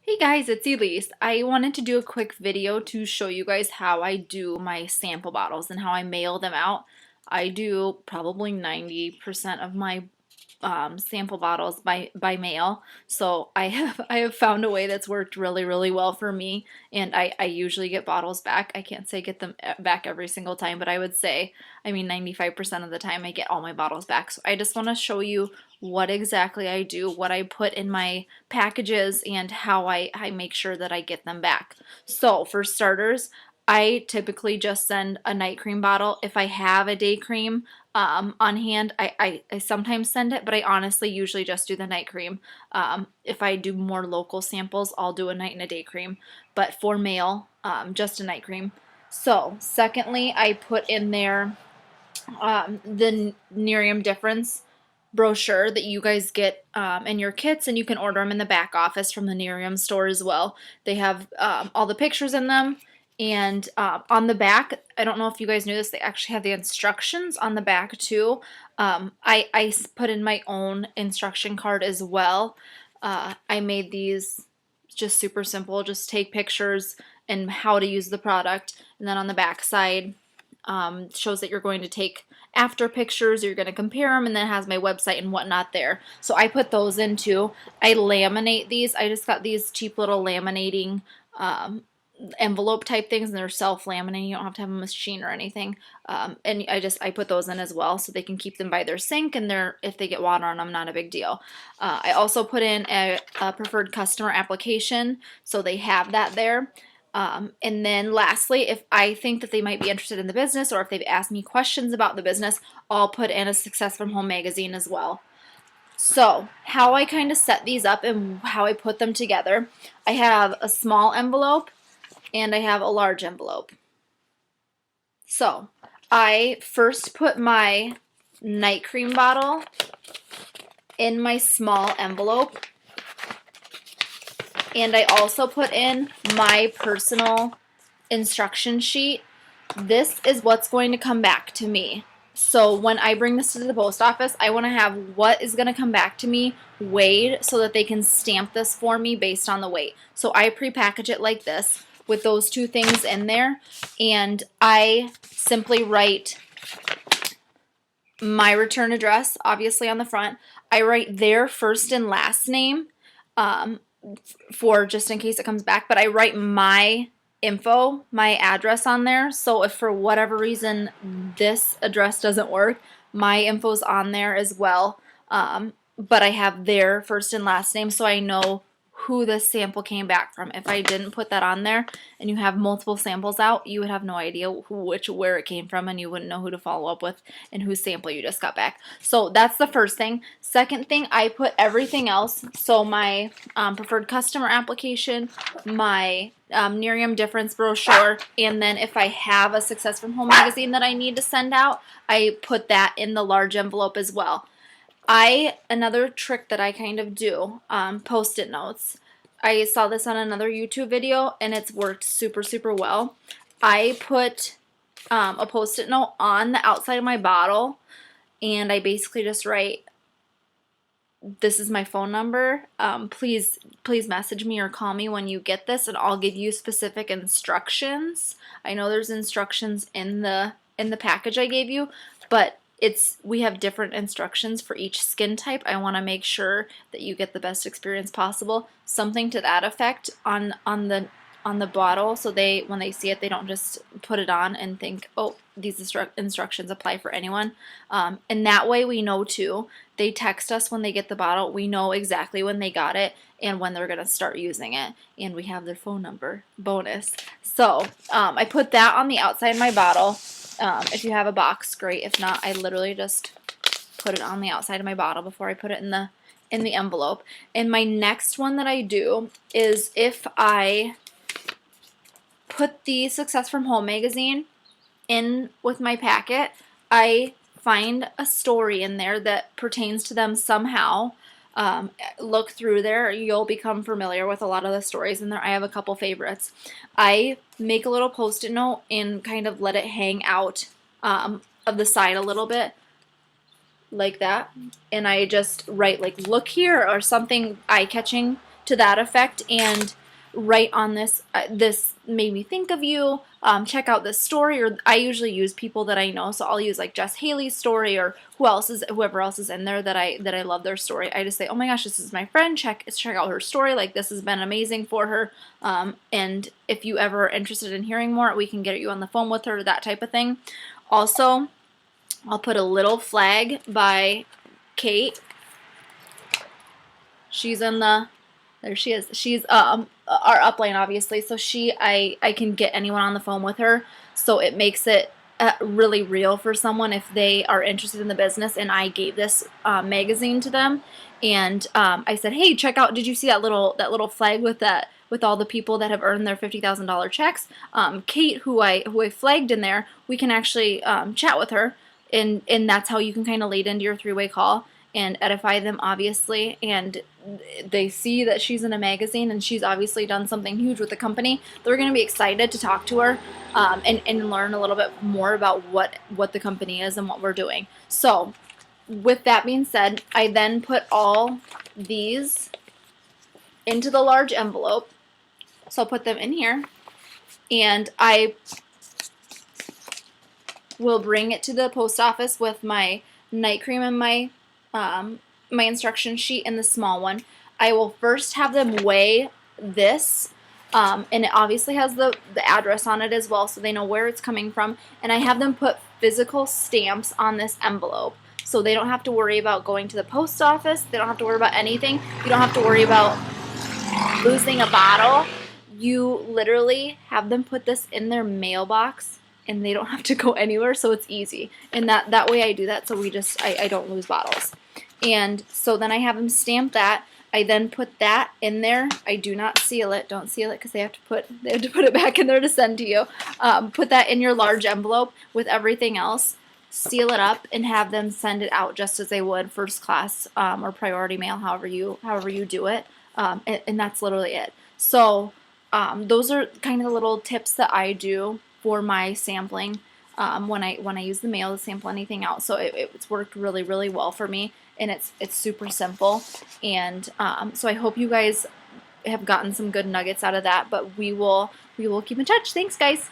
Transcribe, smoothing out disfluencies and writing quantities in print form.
Hey guys, it's Elise. I wanted to do a quick video to show you guys how I do my sample bottles and how I mail them out. I do probably 90% of my sample bottles by mail. So I have found a way that's worked really well for me, and I usually get bottles back. I can't say get them back every single time, but I would say, 95% of the time I get all my bottles back. So I just want to show you what exactly I do, what I put in my packages, and how I make sure that I get them back. So for starters, I typically just send a night cream bottle. If I have a day cream on hand, I sometimes send it, but I honestly usually just do the night cream. If I do more local samples, I'll do a night and a day cream. But for mail, just a night cream. So, secondly, I put in there the Nerium difference brochure that you guys get in your kits, and you can order them in the back office from the Nerium store as well. They have all the pictures in them, and on the back, I don't know if you guys knew this, they actually have the instructions on the back too. I put in my own instruction card as well. I made these just super simple, just take pictures and how to use the product, and then on the back side shows that you're going to take after pictures, you're going to compare them, and then it has my website and whatnot there. So I put those in too. I laminate these. I just got these cheap little laminating envelope type things, and they're self-laminating. You don't have to have a machine or anything. And I put those in as well, so they can keep them by their sink, and if they get water on them, not a big deal. I also put in a preferred customer application, so they have that there. And then lastly, if I think that they might be interested in the business, or if they've asked me questions about the business, I'll put in a Success from Home magazine as well. So how I kind of set these up and how I put them together, I have a small envelope and I have a large envelope. So I first put my night cream bottle in my small envelope, and I also put in my personal instruction sheet. This is what's going to come back to me. So when I bring this to the post office, I want to have what is going to come back to me weighed so that they can stamp this for me based on the weight. So I prepackage it like this with those two things in there, and I simply write my return address, obviously on the front. I write their first and last name for just in case it comes back, but I write my info, my address on there. So if for whatever reason this address doesn't work, my info's on there as well. But I have their first and last name, so I know who this sample came back from. If I didn't put that on there and you have multiple samples out, you would have no idea where it came from, and you wouldn't know who to follow up with and whose sample you just got back. So that's the first thing. Second thing, I put everything else. So my preferred customer application, my Nerium difference brochure, and then if I have a Success from Home magazine that I need to send out, I put that in the large envelope as well. Another trick that I kind of do, Post-it notes. I saw this on another YouTube video, and it's worked super well. I put a Post-it note on the outside of my bottle, and I basically just write, this is my phone number. Please message me or call me when you get this, and I'll give you specific instructions. I know there's instructions in the package I gave you, but we have different instructions for each skin type. I want to make sure that you get the best experience possible. Something to that effect on the bottle, so when they see it, they don't just put it on and think, oh, these instructions apply for anyone. And that way we know too. They text us when they get the bottle. We know exactly when they got it and when they're going to start using it. And we have their phone number. Bonus. So I put that on the outside of my bottle. If you have a box, great. If not, I literally just put it on the outside of my bottle before I put it in the envelope. And my next one that I do is, if I put the Success from Home magazine in with my packet, I find a story in there that pertains to them somehow. Look through there, you'll become familiar with a lot of the stories in there. I have a couple favorites. I make a little Post-it note and kind of let it hang out of the side a little bit, like that, and I just write like, look here, or something eye-catching to that effect, and write on this, this made me think of you, check out this story. Or I usually use people that I know, so I'll use like Jess Haley's story, or whoever else is in there that I love their story. I just say, oh my gosh, this is my friend, check out her story, like this has been amazing for her, and if you ever are interested in hearing more, we can get you on the phone with her, that type of thing. Also, I'll put a little flag by Kate. She's in the, there she is. She's our upline, obviously, so I can get anyone on the phone with her, so it makes it really real for someone if they are interested in the business. And I gave this magazine to them, and I said, hey, check out, did you see that little flag with all the people that have earned their $50,000 checks? Kate, who I flagged in there, we can actually chat with her, and that's how you can kind of lead into your three-way call and edify them, obviously. And they see that she's in a magazine and she's obviously done something huge with the company. They're going to be excited to talk to her, and learn a little bit more about what the company is and what we're doing. So with that being said, I then put all these into the large envelope. So I'll put them in here, and I will bring it to the post office with my night cream and my instruction sheet in the small one. I will first have them weigh this, and it obviously has the address on it as well, so they know where it's coming from. And I have them put physical stamps on this envelope, so they don't have to worry about going to the post office. They don't have to worry about anything. You don't have to worry about losing a bottle. You literally have them put this in their mailbox, and they don't have to go anywhere, so it's easy. And that way I do that, so I don't lose bottles. And so then I have them stamp that. I then put that in there. I do not seal it. Don't seal it, because they have to put it back in there to send to you. Put that in your large envelope with everything else. Seal it up and have them send it out just as they would first class, or priority mail, however you do it. And that's literally it. So those are kind of the little tips that I do for my sampling, when I use the mail to sample anything out. So it's worked really, really well for me, and it's super simple. And so I hope you guys have gotten some good nuggets out of that. But we will keep in touch. Thanks, guys.